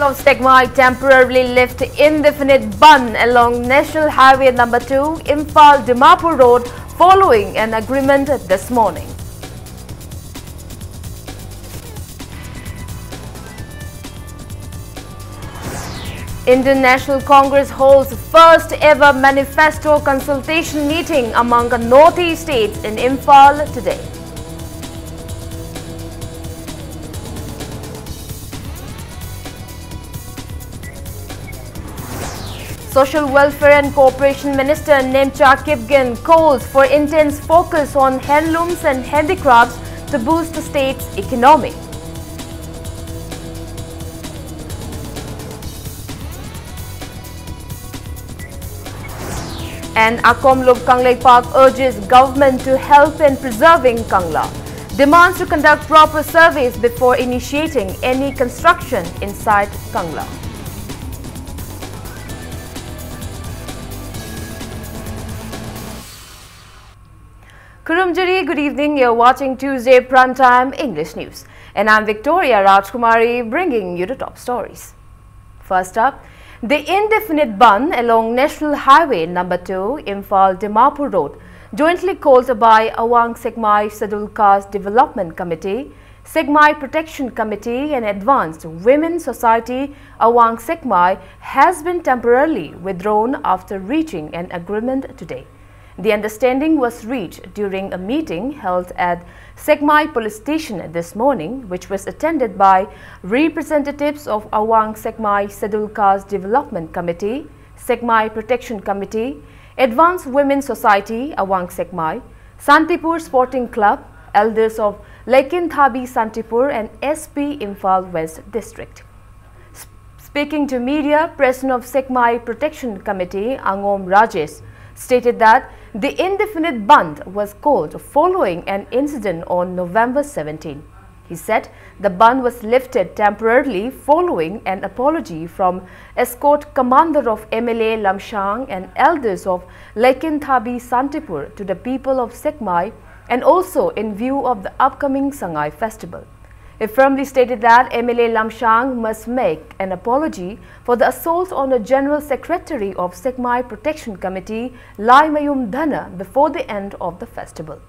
Council of Segmai temporarily lift indefinite ban along National Highway No. 2, Imphal-Dimapur Road following an agreement this morning. Indian National Congress holds first ever manifesto consultation meeting among Northeast states in Imphal today. Social Welfare and Cooperation Minister Nemcha Kipgen calls for intense focus on handlooms and handicrafts to boost the state's economy. And Akomlup Kanglei Park urges government to help in preserving Kangla. Demands to conduct proper surveys before initiating any construction inside Kangla. Kurumjari, good evening. You're watching Tuesday Primetime English News. And I'm Victoria Rajkumari bringing you the top stories. First up, the indefinite ban along National Highway No. 2, Imphal-Dimapur Road, jointly called by Awang Segmai Scheduled Caste Development Committee, Segmai Protection Committee and Advanced Women's Society Awang Segmai, has been temporarily withdrawn after reaching an agreement today. The understanding was reached during a meeting held at Segmai Police Station this morning, which was attended by representatives of Awang Segmai Scheduled Caste Development Committee, Segmai Protection Committee, Advanced Women's Society Awang Segmai, Santipur Sporting Club, elders of Laikin Thabi Santipur and SP Imphal West District. Speaking to media, President of Segmai Protection Committee Angom Rajesh stated that the indefinite ban was called following an incident on November 17. He said the ban was lifted temporarily following an apology from escort commander of MLA Lamshang and elders of Laikin Thabi Santipur to the people of Segmai and also in view of the upcoming Sangai festival. It firmly stated that MLA Lamshang must make an apology for the assault on the General Secretary of Segmai Protection Committee, Lai Mayum Dhana, before the end of the festival.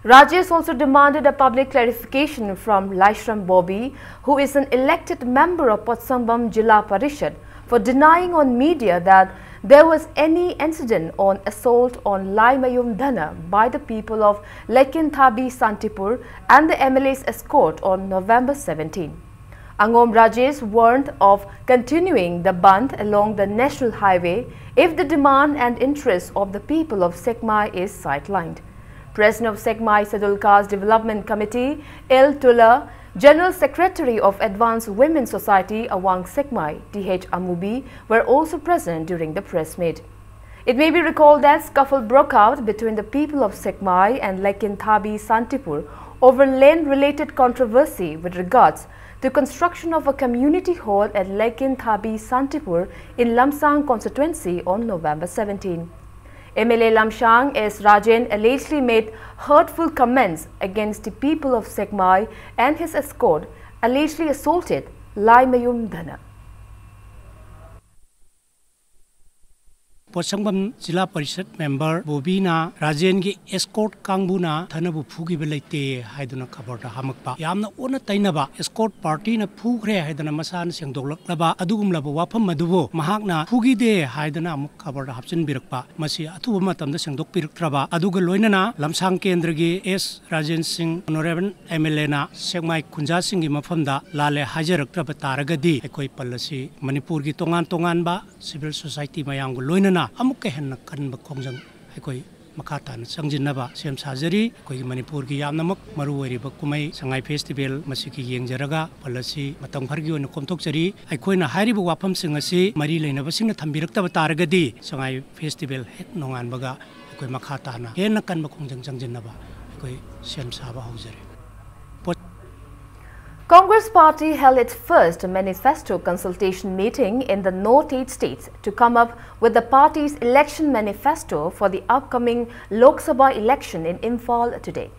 Rajesh also demanded a public clarification from Laishram Bobby, who is an elected member of Potsambam Jilla Parishad, for denying on media that there was any incident on assault on Lai Mayum Dhana by the people of Laikin Thabi Santipur and the MLA's escort on November 17. Angom Rajesh warned of continuing the ban along the national highway if the demand and interest of the people of Segmai is sidelined. President of Segmai Scheduled Caste Development Committee, El Tula, General Secretary of Advanced Women's Society Awang Segmai, TH Amubi, were also present during the press meet. It may be recalled that scuffle broke out between the people of Segmai and Laikin Thabi Santipur over land-related controversy with regards to construction of a community hall at Laikin Thabi Santipur in Lamsang constituency on November 17. MLA Lamshang S. Rajan allegedly made hurtful comments against the people of Segmai and his escort allegedly assaulted Lai Mayum Dhana. Potsambam Jilla Parishad member Bobina Rajen gi escort kangbuna thanabu phugi belate haiduna khabarda hamakpa yamna ona tainaba escort party na phugre haiduna masan sengdoklaba adugumlaba wafam madubo mahakna phugi de haiduna amuk khabarda hapchin birakpa masi athuba matamda sengdok piraktraba aduga loinana lamsang kendra gi S Rajen Singh honorable MLA na Segmai Khunja Singh gi mafamda lale hajaraktraba taragadi ekoi pallasi Manipur gi tongan ba civil society mayang loinana amuk henna kanba khongjang ekoi makata na sangjinaba sem sajari koi Manipur gi yamnamak maru wariba kumai sangai festival masiki yengjaraga palasi matam khargi on komtok chari aikoina hairiba wafam singasi mari leinaba singna thambiraktaba taragadi sangai festival hek nongan baga ekoi makata na henna kanba khongjang sangjinaba ekoi sem saba haujare. Congress party held its first manifesto consultation meeting in the North-East states to come up with the party's election manifesto for the upcoming Lok Sabha election in Imphal today.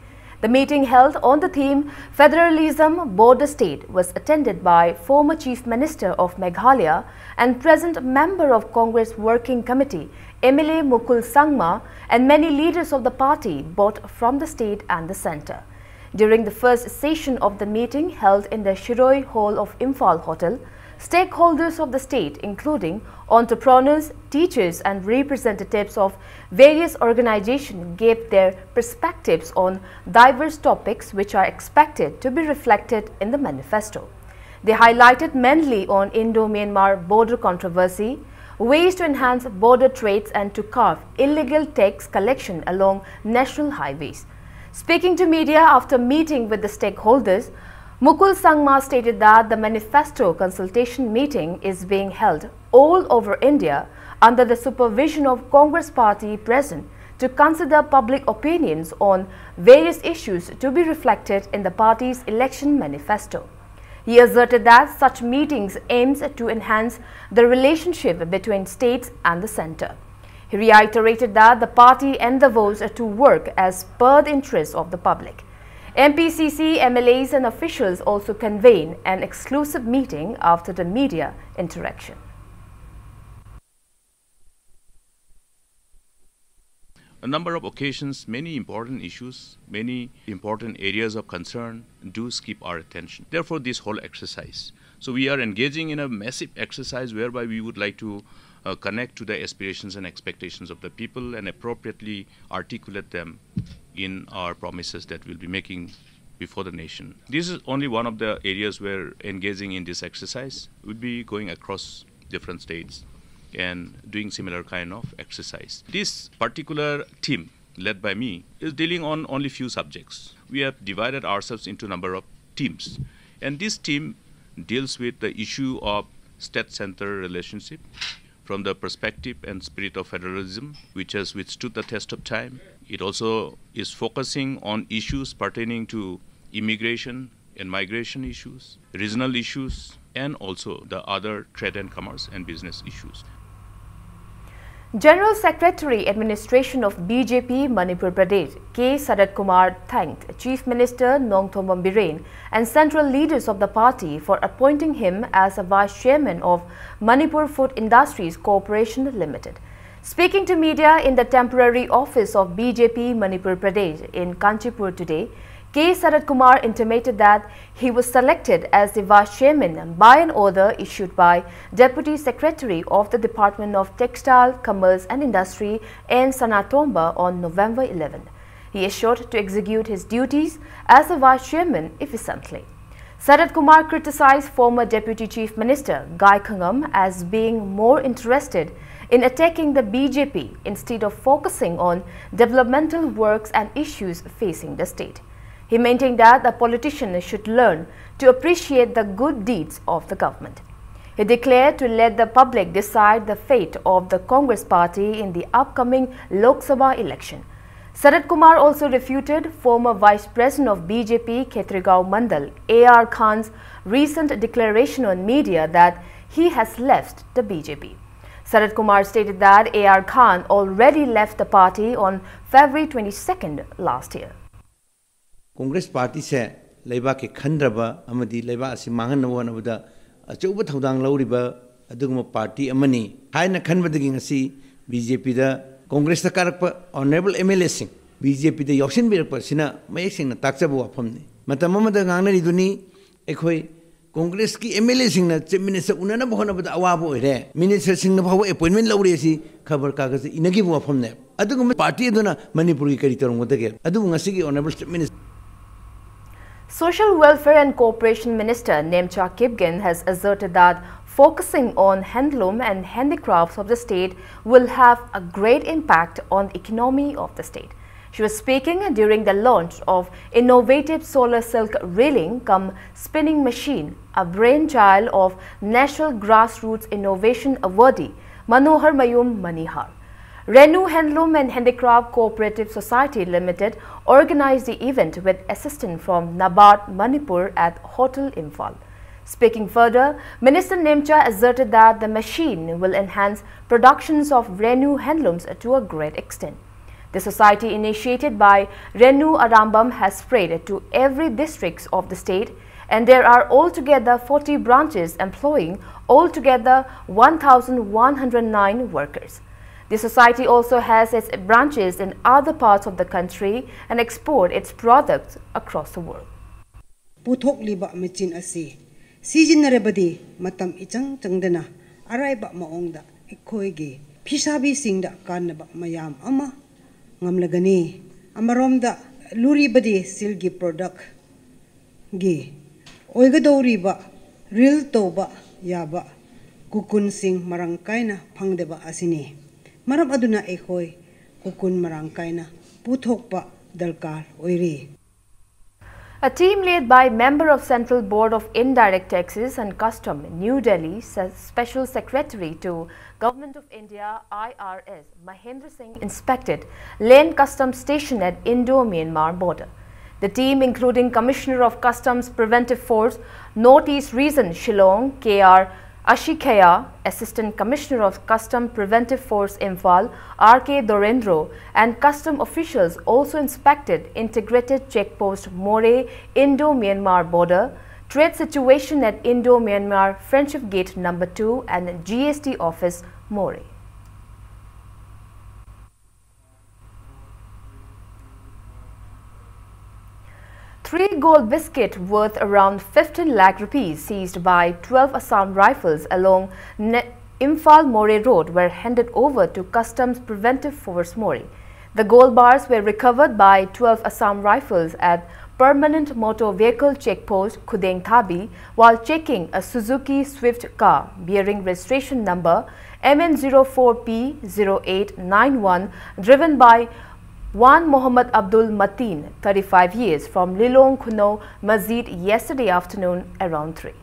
The meeting held on the theme Federalism Border State was attended by former Chief Minister of Meghalaya and present member of Congress Working Committee MLA Mukul Sangma and many leaders of the party both from the state and the centre. During the first session of the meeting held in the Shiroi Hall of Imphal Hotel, stakeholders of the state including entrepreneurs, teachers and representatives of various organizations gave their perspectives on diverse topics which are expected to be reflected in the manifesto. They highlighted mainly on Indo-Myanmar border controversy, ways to enhance border trades and to curb illegal tax collection along national highways. Speaking to media after meeting with the stakeholders, Mukul Sangma stated that the manifesto consultation meeting is being held all over India under the supervision of Congress party present to consider public opinions on various issues to be reflected in the party's election manifesto. He asserted that such meetings aims to enhance the relationship between states and the centre. He reiterated that the party endeavours to work as per the interests of the public. MPCC, MLAs and officials also convened an exclusive meeting after the media interaction. A number of occasions, many important issues, many important areas of concern do keep our attention. Therefore, this whole exercise. So we are engaging in a massive exercise whereby we would like to connect to the aspirations and expectations of the people and appropriately articulate them in our promises that we'll be making before the nation. This is only one of the areas where engaging in this exercise would be going across different states and doing similar kind of exercise. This particular team led by me is dealing on only few subjects. We have divided ourselves into a number of teams, and this team deals with the issue of state-center relationship from the perspective and spirit of federalism, which has withstood the test of time. It also is focusing on issues pertaining to immigration and migration issues, regional issues, and also the other trade and commerce and business issues. General Secretary Administration of BJP Manipur Pradesh K. Sarat Kumar thanked Chief Minister Nongthombam Biren and central leaders of the party for appointing him as a Vice Chairman of Manipur Food Industries Corporation Limited. Speaking to media in the temporary office of BJP Manipur Pradesh in Kanchipur today, K. Sarat Kumar intimated that he was selected as the Vice Chairman by an order issued by Deputy Secretary of the Department of Textile, Commerce and Industry N. Sanatomba on November 11. He is sure to execute his duties as the Vice Chairman efficiently. Sarat Kumar criticized former Deputy Chief Minister Gai Khangam as being more interested in attacking the BJP instead of focusing on developmental works and issues facing the state. He maintained that the politician should learn to appreciate the good deeds of the government. He declared to let the public decide the fate of the Congress party in the upcoming Lok Sabha election. Sarat Kumar also refuted former Vice President of BJP Khetrigaon Mandal A.R. Khan's recent declaration on media that he has left the BJP. Sarat Kumar stated that A.R. Khan already left the party on February 22nd last year. Congress Party se leiba ke khandraba amadi leiba asi mangan wonabada achouba thodang lauriba aduguma party amani haina khanbadagi ngasi BJP da Congress ta karakpa honorable MLA sing BJP da yauksin birakpa sina mayek singna takchabu wafamni matam amada ngangnari duni ekhoi Congress ki MLA singna chief minister unana bhonabada awabo ore minister singna bhawa appointment lauri si khabar kagaz inagi wafamne aduguma party aduna Manipur ki kari tarongotage adu ngasi ki honorable chief minister. Social Welfare and Cooperation Minister Nemcha Kipgen has asserted that focusing on handloom and handicrafts of the state will have a great impact on the economy of the state. She was speaking during the launch of innovative solar silk reeling cum spinning machine, a brainchild of National Grassroots Innovation Awardee Manohar Mayum Manihar. Renu Handloom and Handicraft Cooperative Society Limited organized the event with assistance from NABARD Manipur at Hotel Imphal. Speaking further, Minister Nemcha asserted that the machine will enhance productions of Renu handlooms to a great extent. The society initiated by Renu Arambam has spread to every district of the state, and there are altogether 40 branches employing altogether 1,109 workers. The society also has its branches in other parts of the country and export its products across the world. Puthok liba mechin asi sizinnarebadi matam ichang changdana araiba maongda ekhoige phisabi singda kanaba mayam ama ngamlagani amaromda luribadi silgi product gi oigadoriba real toba yaba kukun sing marangkaina phangdeba asini maram aduna ekhoi kukun marangkaina puthokpa dalkar oiri. A team led by member of Central Board of Indirect Taxes and Custom, New Delhi, Special Secretary to Government of India IRS Mahendra Singh inspected Lane Customs Station at Indo-Myanmar border. The team, including Commissioner of Customs Preventive Force, Northeast Region Shillong, K.R. Ashikaya, Assistant Commissioner of Custom Preventive Force Imphal, R.K. Dorendro, and custom officials also inspected Integrated Checkpost More, Indo-Myanmar border, trade situation at Indo-Myanmar Friendship Gate No. 2 and GST Office, More. Three gold biscuit worth around 15 lakh rupees seized by 12 Assam rifles along Imphal More Road were handed over to Customs Preventive Force More. The gold bars were recovered by 12 Assam rifles at Permanent Motor Vehicle Checkpost Khudeng Thabi while checking a Suzuki Swift car bearing registration number MN04P0891 driven by Wan Muhammad Abdul Mateen, 35 years, from Lilong Kuno Masjid yesterday afternoon around 3.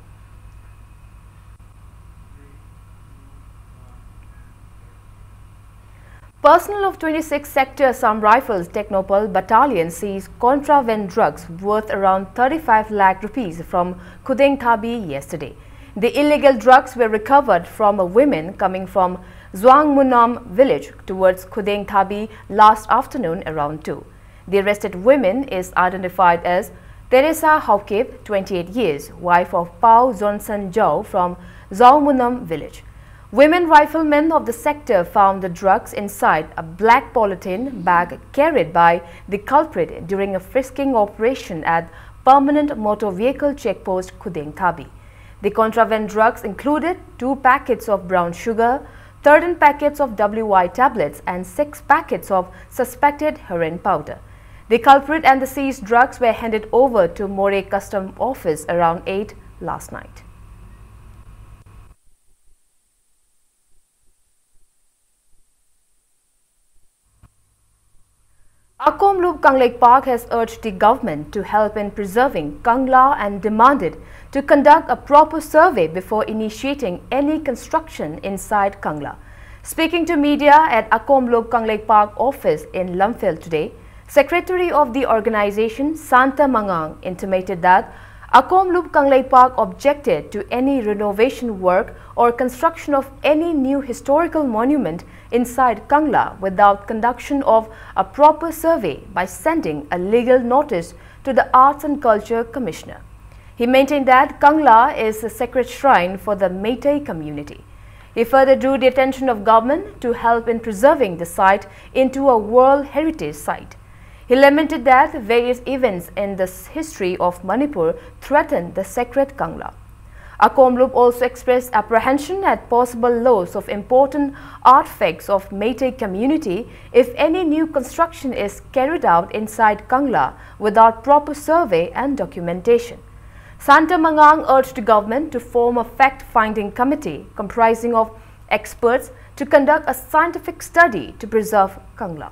Personnel of 26 Sector Assam Rifles Technopal Battalion seized contraband drugs worth around 35 lakh rupees from Khudeng Thabi yesterday. The illegal drugs were recovered from a woman coming from Zwangmunam village towards Khudeng Thabi last afternoon around 2. The arrested woman is identified as Teresa Haukip, 28 years, wife of Pao Johnson Zhao from Zwangmunam village. Women riflemen of the sector found the drugs inside a black polythene bag carried by the culprit during a frisking operation at Permanent Motor Vehicle Checkpost Khudeng Thabi. The contraband drugs included 2 packets of brown sugar, 13 packets of WY tablets and 6 packets of suspected heroin powder. The culprit and the seized drugs were handed over to More Custom Office around 8 last night. Akomloop Kanglek Park has urged the government to help in preserving Kangla and demanded to conduct a proper survey before initiating any construction inside Kangla. Speaking to media at Akomloop Kanglek Park office in Lumphel today, Secretary of the organization Santa Mangang intimated that Akomloop Kanglek Park objected to any renovation work or construction of any new historical monument inside Kangla without conduction of a proper survey by sending a legal notice to the Arts and Culture Commissioner. He maintained that Kangla is a sacred shrine for the Meitei community. He further drew the attention of government to help in preserving the site into a World Heritage Site. He lamented that various events in the history of Manipur threatened the sacred Kangla. Akomloop also expressed apprehension at possible loss of important artifacts of Meitei community if any new construction is carried out inside Kangla without proper survey and documentation. Santa Mangang urged the government to form a fact-finding committee comprising of experts to conduct a scientific study to preserve Kangla.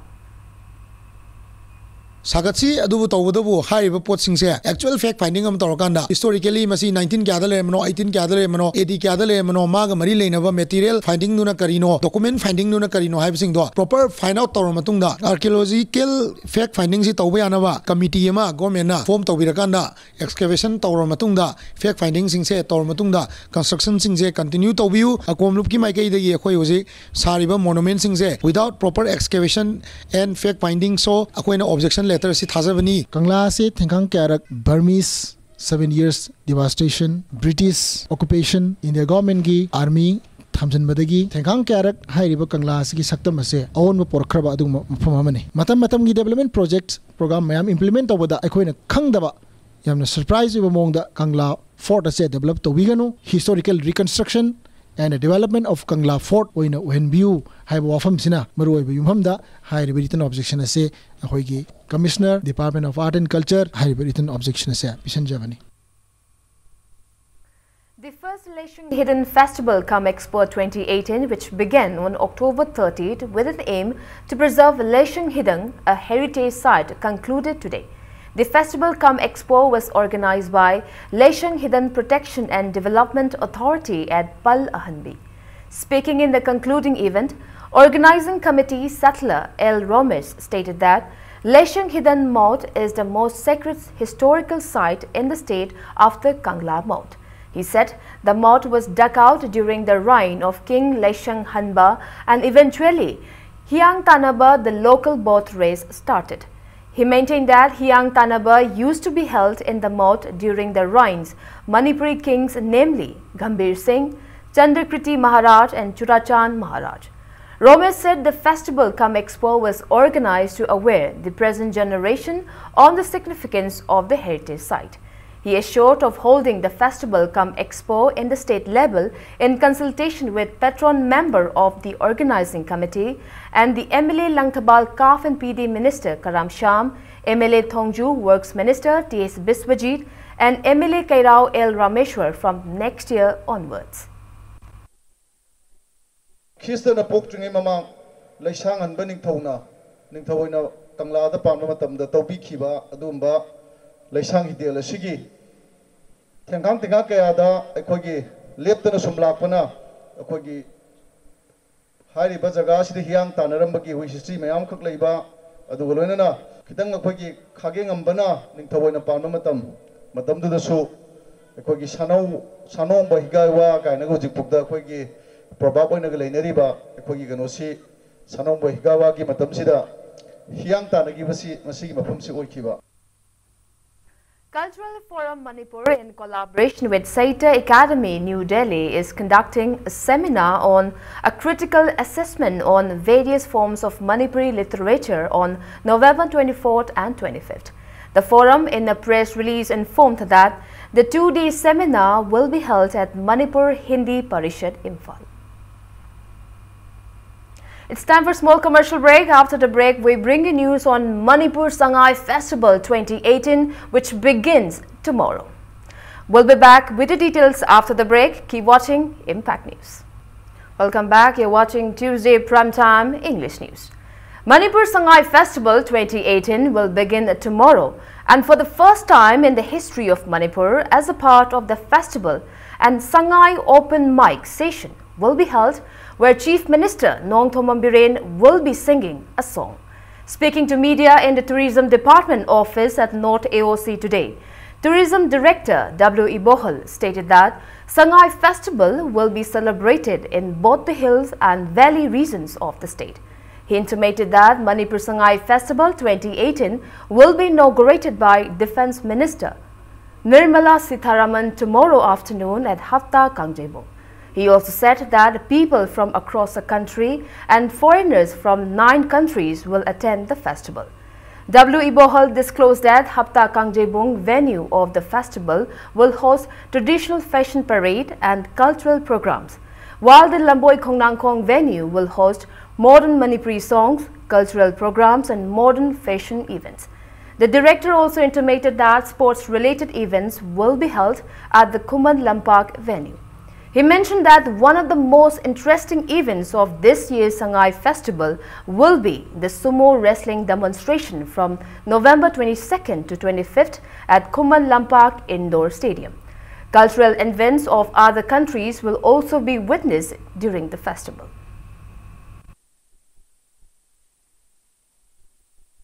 Sagatsi adubu tawudabu hariba pot singse actual fact finding am torokanda historically masi 19 kyadale mano 18 kyadale mano 80 kyadale mano maga mari leinaba material finding nuna karino document finding nuna karino haibsing do proper find out tawra matungda archaeological fact finding si tawba yanaba committee ama government na form tawbirakanda excavation tawra matungda fact finding singse tawra matungda construction singse continue tawbiu akomlup ki maikai dagi akhoi hoji sariba monument singse without proper excavation and fact finding so akoina objection letter si thajabani Kangla se thengkang kyarak Burmese 7 years devastation British occupation India government gi army thamjan badagi thengkang kyarak hairiba Kangla si saktam ase awon porkhraba adu mafam amani matam gi development projects program mayam implement tawada akoina khangdaba yamna surprise iba mongda Kangla fort ase develop tawiganu historical reconstruction and the development of Kangla Fort oina view haiba wafam sina maroi ba yumhamda hairiba written objection ase ahoigi Commissioner Department of Art and Culture hairiba written objection ase pisan javani. The first Leshung Hidden Festival Come Expo 2018, which began on October 30th with an aim to preserve Leshung Hidden, a heritage site, concluded today. The Festival Come Expo was organized by Leshung Hidden Protection and Development Authority at Pal Ahanbi. Speaking in the concluding event, Organizing Committee Settler L. Romesh stated that Leshung Hidden Moat is the most sacred historical site in the state after Kangla Moat. He said the moat was dug out during the reign of King Leshung Hanba and eventually Hiang Tanaba, the local boat race, started. He maintained that Hiang Tanaba used to be held in the moat during the reigns Manipuri kings, namely Gambhir Singh, Chandrakriti Maharaj and Churachan Maharaj. Romesh said the Festival Come Expo was organized to aware the present generation on the significance of the heritage site. He assured of holding the Festival Come Expo in the state level in consultation with patron member of the organizing committee and the MLA Langtabal Kaf and PD Minister Karam Sham, MLA Thongju Works Minister T.S. Biswajit and MLA Kairao L. Rameshwar from next year onwards. Khistana poktungi mamang Leshang Hanba ningthauna ningthauna Kangla da pamna matamda tawbi khiba adumba Leshang hidel asigi thengkang tinga kaya da aikogi leptana sumlakpana aikogi hairiba jaga sida hiang tanarambagi hui history mayam khak leiba aduga loinana khitang aikogi khage ngambana ningthawoina pamna matamdu da su aikogi sanong ba higaiwa kaina go jikpukda aikogi probab oina galainariba aikogi ganosi sanong ba higawa gi matamsida hiang tanagi basi masigi mafumsi oikiba. Cultural Forum Manipur, in collaboration with Saita Academy, New Delhi, is conducting a seminar on a critical assessment on various forms of Manipuri literature on November 24th and 25th. The forum, in a press release, informed that the two-day seminar will be held at Manipur Hindi Parishad, Imphal. It's time for a small commercial break. After the break, we bring you news on Manipur Sangai Festival 2018, which begins tomorrow. We'll be back with the details after the break. Keep watching Impact News. Welcome back. You're watching Tuesday Primetime English News. Manipur Sangai Festival 2018 will begin tomorrow, and for the first time in the history of Manipur, as a part of the festival, and Sangai Open Mic session will be held where Chief Minister Nongthomam Biren will be singing a song. Speaking to media in the Tourism Department office at North AOC today, Tourism Director W.E. Bohal stated that Sangai Festival will be celebrated in both the hills and valley regions of the state. He intimated that Manipur Sangai Festival 2018 will be inaugurated by Defence Minister Nirmala Sitharaman tomorrow afternoon at Hafta Kangjebong. He also said that people from across the country and foreigners from 9 countries will attend the festival. W.E. Bohal disclosed that Hapta Kangjebong venue of the festival will host traditional fashion parade and cultural programs, while the Lamboi Khongnangkhong venue will host modern Manipuri songs, cultural programs and modern fashion events. The director also intimated that sports-related events will be held at the Kuman Lampak venue. He mentioned that one of the most interesting events of this year's Sangay Festival will be the sumo wrestling demonstration from November 22nd to 25th at Khuman Lampak Indoor Stadium. Cultural events of other countries will also be witnessed during the festival.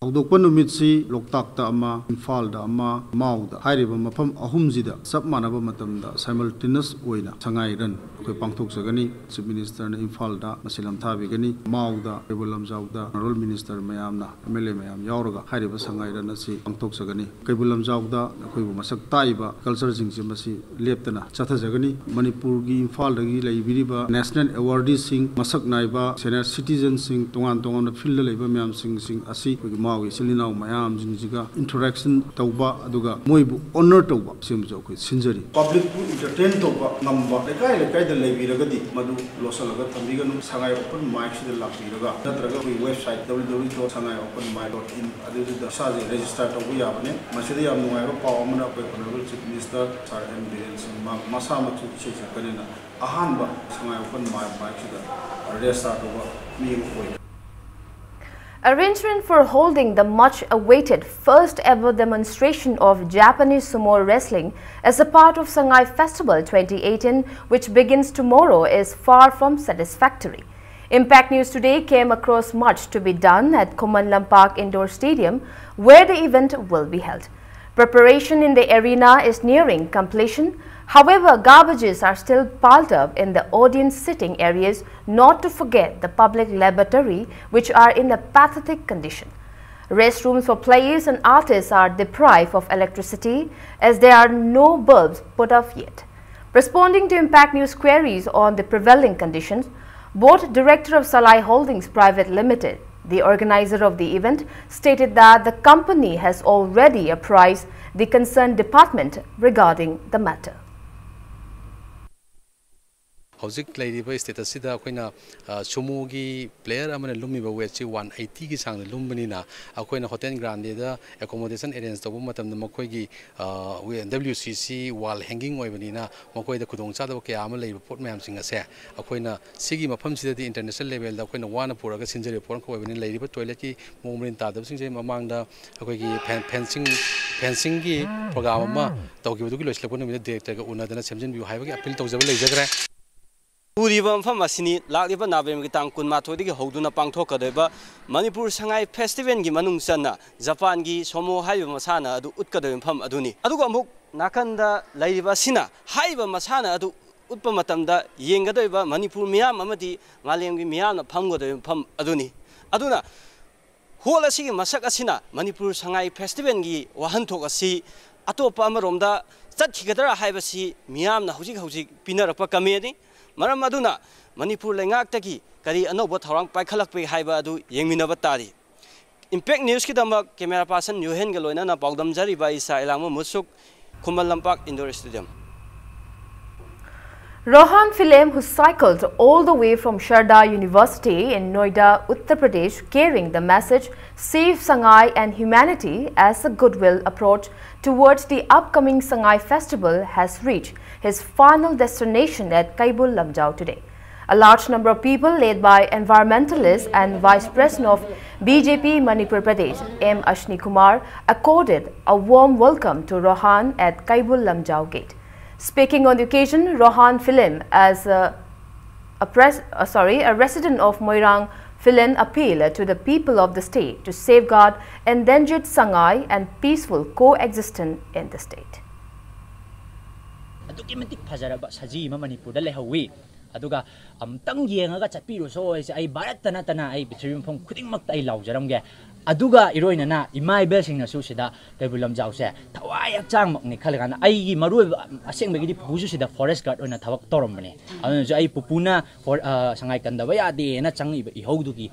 Hawdokpa numitsi Loktakta ama, Infalda ama, Mauda hairiba mafam ahumsida sab manaba matamda simultaneous oina Sangay ran akoi pangthoksagani. Chief Minister na Infalda masilam thabigani, Mauda Kaibul Lamjauda Rural Minister mayamna MLA mayam yauraga hairiba Sangay ran asi pangthoksagani. Kaibul Lamjauda akoibu masak taiba culture singse masi leptana chathajagani. Manipur gi Infalda gi laibiriba national awardees sing masak naiba senior citizens sing tongan tongan field leiba mayam sing asi Maui Silina Mayam Jinjiga interaction Tauba Aduga Moibu honor Tauba Simjo Sinjari. Public entertain Toba number the guy the Leviragadi Madu Losalaga Tamiganu Sangay open mic to the Lapiraga. That website www.sangayopenmic.in Adu the Sazi registered to Uyabane, Masidi Amueva Pawamana Honorable Chief Minister Sir M. Masama Chichakanina Ahanba Sangay open mic to the restart over me. Arrangement for holding the much-awaited first-ever demonstration of Japanese sumo wrestling as a part of Sangay Festival 2018, which begins tomorrow, is far from satisfactory. Impact News today came across much to be done at Khuman Lampak Indoor Stadium, where the event will be held. Preparation in the arena is nearing completion. However, garbages are still piled up in the audience sitting areas, not to forget the public lavatory, which are in a pathetic condition. Restrooms for players and artists are deprived of electricity as there are no bulbs put up yet. Responding to Impact News queries on the prevailing conditions, Board Director of Salai Holdings Private Limited, the organizer of the event, stated that the company has already apprised the concerned department regarding the matter. Hauzik Lady status sida akoina sumo player amana lumiba weight 180 gi sang lumbanina akoina hotel grande da accommodation arrange tobu matam da makoi gi WCC wall hanging oibanina makoi da khudong cha da kya ama leiba pot mayam singa se akoina sigi mafam sida di international level da akoina wana puraga sinjari pon ko oibani leiba toilet ki momrin ta da singse mamang da akoi gi fencing gi program ama tawgi du gi loislapon mi director ga unadana semjin bi haiba gi appeal tawjaba leijagre Uriba Famasini, Lakiba Navim Tang Kunmatodi, Hoduna Pangto Kadeba, Manipur Sangay Festival Gimanung Sana, Japangi, Somo Haiba Masana, Adu Utkadam Pam Aduni. Adugamuk, Nakanda, Laiba Sina, Haiba Masana, Adu Utpamatamda, Yengadeva, Manipur Miam Amati, Malim Miana Pango Pam Aduni. Aduna Hola Sigi Masakasina, Manipur Sangay Festival Gi, Wahantokasi, Atopa Maromda, Satkidra Haibasi, Miam Hausi, Pinarapa Kamedi. Maram aduna Manipur lengaktagi kari anoba thorang paikhalakpe haiba adu yengminaba tari. Impact News ki damak camera person Yohen galoina na pagdam jari ba isa ilamo musuk Khuman Lampak Indoor Stadium. Rohan Philem, who cycled all the way from Sharda University in Noida, Uttar Pradesh, carrying the message Save Sangay and Humanity as a goodwill approach towards the upcoming Sangay Festival, has reached his final destination at Kaibul Lamjau today. A large number of people led by environmentalists and Vice President of BJP Manipur Pradesh, M. Ashni Kumar, accorded a warm welcome to Rohan at Kaibul Lamjau Gate. Speaking on the occasion, Rohan Philem, as a resident of Moirang, Philem appealed to the people of the state to safeguard endangered Sangay and peaceful coexistence in the state. Aduga amtang yengaga chatpiro so ay barat tana ay bitrim phong khudingmakta ay lawjaramge aduga iroina na imai belsing na su sida Kaibul Lamjau se thawai akchang makni khalgana ai gi maroi asengmegi di puju sida forest guard oina thawak toromne anu jo ai pupuna for sangai kandaba ya de na changi i haudugi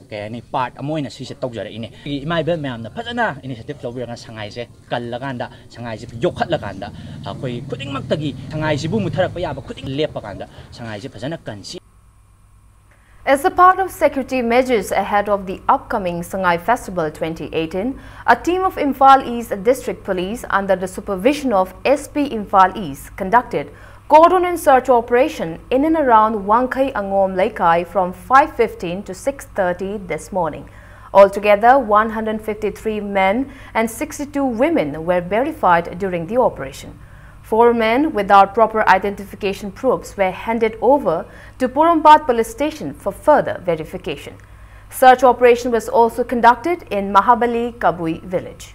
ke ni part amoina si se tawjara ine imai bel mayam na phajana initiative lawbiranga sangai se kallaganda sangai se yokhatlaganda akoi khudingmaktagi sangai sibu mutharak pa yaba khuding lepakanda sangai se phajana kansi. As a part of security measures ahead of the upcoming Sangay Festival 2018, a team of Imphal East District Police under the supervision of SP Imphal East conducted cordon and search operation in and around Wangkai Angom Laikai from 5:15 to 6:30 this morning. Altogether, 153 men and 62 women were verified during the operation. 4 men without proper identification proofs were handed over to Porompat police station for further verification. Search operation was also conducted in Mahabali Kabui village.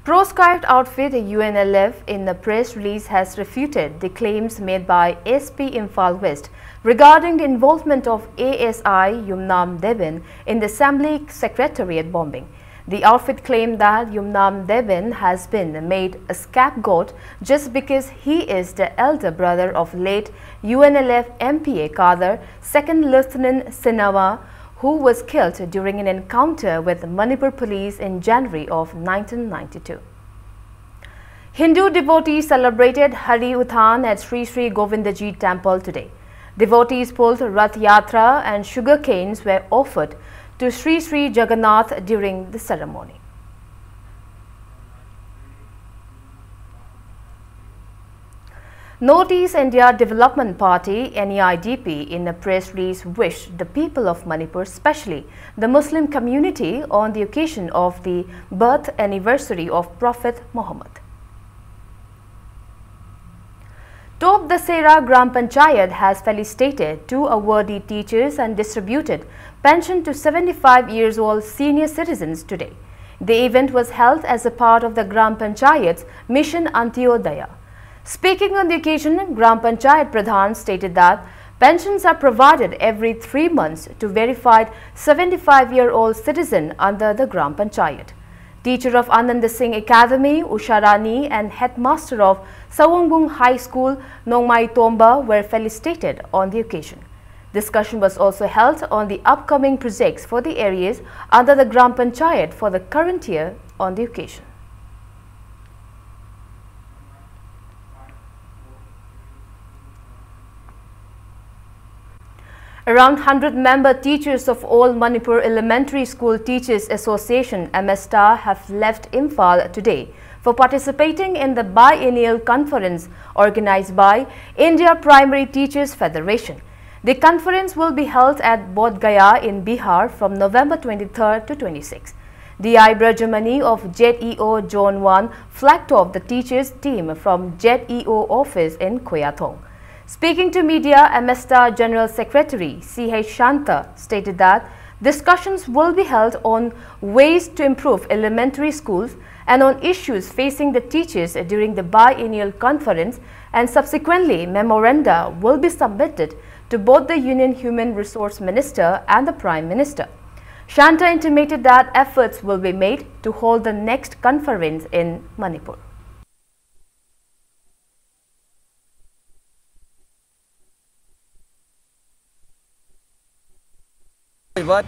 Proscribed outfit UNLF in the press release has refuted the claims made by SP Imphal West regarding the involvement of ASI Yumnam Devin in the Assembly Secretariat bombing. The outfit claimed that Yumnam Devin has been made a scapegoat just because he is the elder brother of late UNLF MPA Kader, 2nd Lieutenant Sinawa, who was killed during an encounter with Manipur police in January of 1992. Hindu devotees celebrated Hari Uthan at Sri Sri Govindaji temple today. Devotees pulled Rath Yatra and sugar canes were offered to Sri Sri Jagannath during the ceremony. Northeast India Development Party (NEIDP) in a press release wished the people of Manipur, especially the Muslim community, on the occasion of the birth anniversary of Prophet Muhammad. Top Dasera Gram Panchayat has felicitated 2 awardee teachers and distributed pension to 75 years old senior citizens today. The event was held as a part of the Gram Panchayat's Mission Antyodaya. Speaking on the occasion, Gram Panchayat Pradhan stated that pensions are provided every 3 months to verified 75-year-old citizen under the Gram Panchayat. Teacher of Anand Singh Academy, Usha Rani, and headmaster of Sawongbung High School, Nongmai Tomba, were felicitated on the occasion. Discussion was also held on the upcoming projects for the areas under the Gram Panchayat for the current year on the occasion. Around 100-member teachers of all Manipur Elementary School Teachers Association (MSTA) have left Imphal today for participating in the biennial conference organized by India Primary Teachers Federation. The conference will be held at Bodh Gaya in Bihar from November 23rd to 26th. D.I. Brajamani of ZEO Zone 1 flagged off the teachers team from ZEO office in Koyathong. Speaking to media, MSTA General Secretary C.H. Shanta stated that discussions will be held on ways to improve elementary schools and on issues facing the teachers during the biennial conference, and subsequently memoranda will be submitted to both the Union Human Resource Minister and the Prime Minister. Shanta intimated that efforts will be made to hold the next conference in Manipur.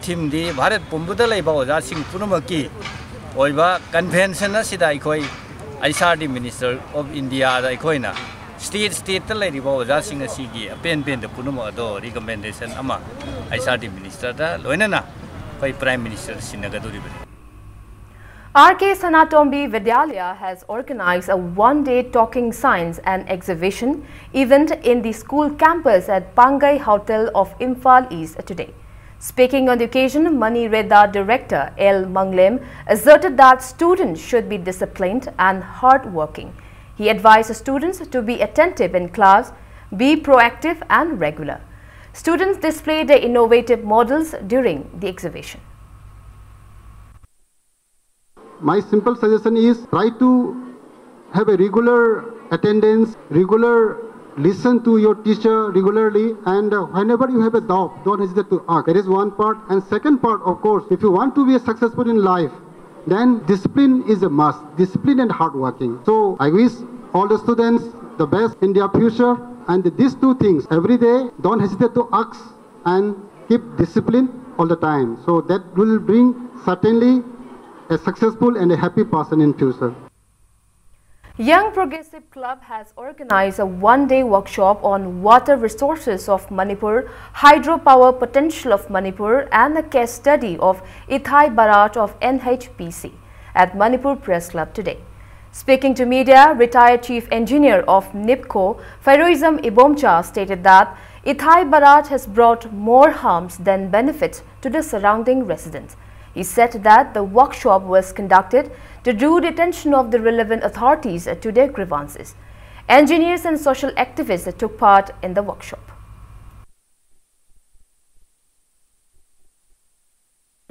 Team di Bharat Pumbuda Laiba Ojasing Punamaki Oiba Convention Sida Ikoi ISRD Minister of India Ikoina State Lady Ojasing Sigi, a pen the Punuma do recommendation Ama ISRD Minister Loinana by Prime Minister Sinagaduri. R.K. Sanatombi Vidyalaya has organized a one-day talking science and exhibition event in the school campus at Pangai Hotel of Imphal East today. Speaking on the occasion, Mani Reda Director L. Manglem asserted that students should be disciplined and hard-working. He advised students to be attentive in class, be proactive and regular. Students displayed their innovative models during the exhibition. My simple suggestion is try to have a regular attendance, listen to your teacher regularly, and whenever you have a doubt, don't hesitate to ask. That is one part. And second part, of course, if you want to be successful in life, then discipline is a must. Discipline and hard working. So I wish all the students the best in their future. And these 2 things, every day, don't hesitate to ask and keep discipline all the time. So that will bring certainly a successful and a happy person in future. Young Progressive Club has organized a one-day workshop on water resources of Manipur, hydropower potential of Manipur and a case study of Ithai Barrage of NHPC at Manipur Press Club today. Speaking to media, retired Chief Engineer of NIPCO, Fairoizam Ibomcha, stated that Ithai Barrage has brought more harms than benefits to the surrounding residents. He said that the workshop was conducted to do detention of the relevant authorities to their grievances. Engineers and social activists took part in the workshop.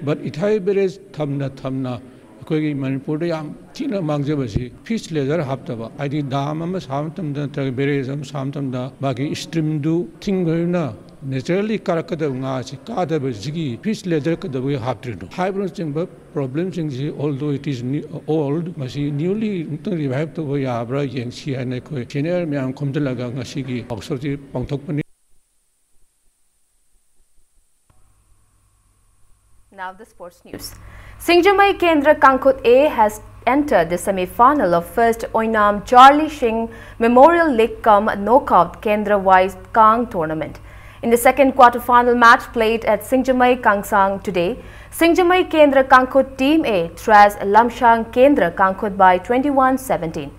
But Ithai Barrage thamna akhoi Manipur yam tina mangjabasi fish laser haptaba adi dam ama samtamda ta barrage am samtamda bagi stream du thingna naturally karakada nga si kada bagi fish laser kada we haptrido hybrid chimba problems in although it is old masi newly revived to ya bra yeng si ane ko senior myam khomdalaga ngasi gi oxorji pangthokpani. Now the sports news. Singjamai Kendra Kankut A has entered the semi-final of first Oinam Charlie Singh Memorial League Cum Knockout Kendra-wise Kang tournament. In the second quarter-final match played at Singjamai Kangsang today, Singjamai Kendra Kankut Team A thrashed Lamshang Kendra Kankut by 21-17.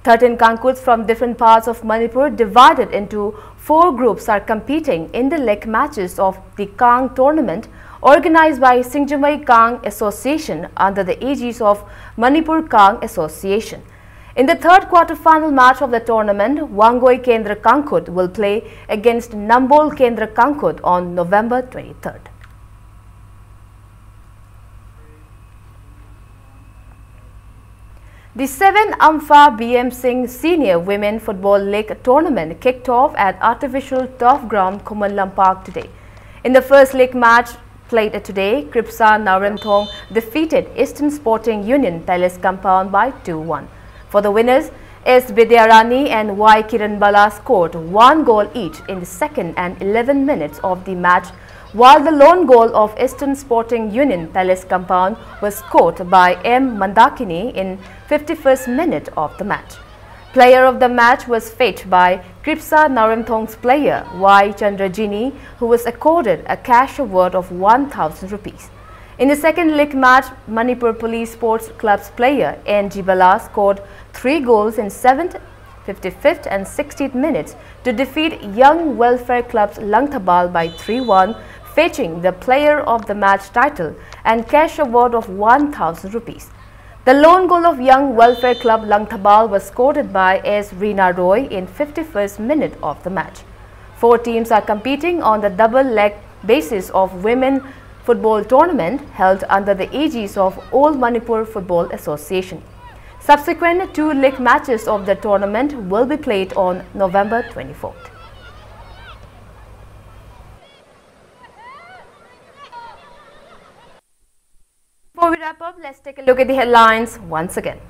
13 Kankuts from different parts of Manipur divided into 4 groups are competing in the leg matches of the Kang tournament organized by Singjamai Kang Association under the aegis of Manipur Kang Association. In the third quarter-final match of the tournament, Wangoi Kendra Kankut will play against Nambol Kendra Kankut on November 23rd. The 7th Ampha BM Singh Senior Women Football League tournament kicked off at artificial turf ground Kumalam Park today. In the first league match played today, Kripsa Narimthong defeated Eastern Sporting Union Palace compound by 2-1. For the winners, S. Bidyarani and Y. Kiranbala scored 1 goal each in the second and 11 minutes of the match, while the lone goal of Eastern Sporting Union Palace compound was scored by M. Mandakini in 51st minute of the match. Player of the match was fetched by Kripsa Narimthong's player Y. Chandrajini, who was accorded a cash award of 1,000 rupees. In the second league match, Manipur Police Sports Club's player N. Jibala scored 3 goals in 7th, 55th and 60th minutes to defeat Young Welfare Club's Langthabal by 3-1, fetching the player of the match title and cash award of 1,000 rupees. The lone goal of Young Welfare Club Langthabal was scored by S. Reena Roy in 51st minute of the match. 4 teams are competing on the double-leg basis of Women Football Tournament held under the aegis of All Manipur Football Association. Subsequent 2 league matches of the tournament will be played on November 24th. Before we wrap up, let's take a look at the headlines once again.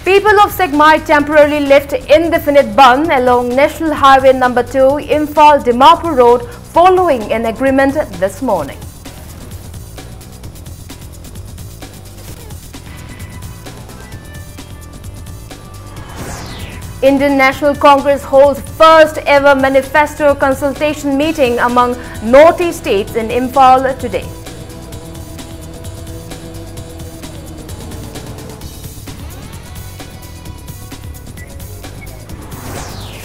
People of Segmai temporarily lift indefinite ban along National Highway No. 2 Imphal-Dimapur Road following an agreement this morning. Indian National Congress holds first ever manifesto consultation meeting among Northeast states in Imphal today.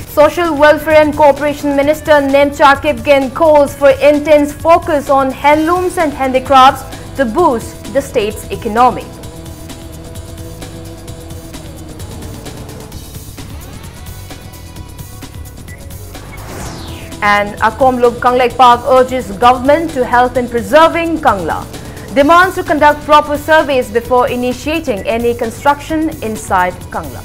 Social Welfare and Cooperation Minister Nemcha Kipgen calls for intense focus on handlooms and handicrafts to boost the state's economy. And Akomlub Kanglek Park urges government to help in preserving Kangla. Demands to conduct proper surveys before initiating any construction inside Kangla.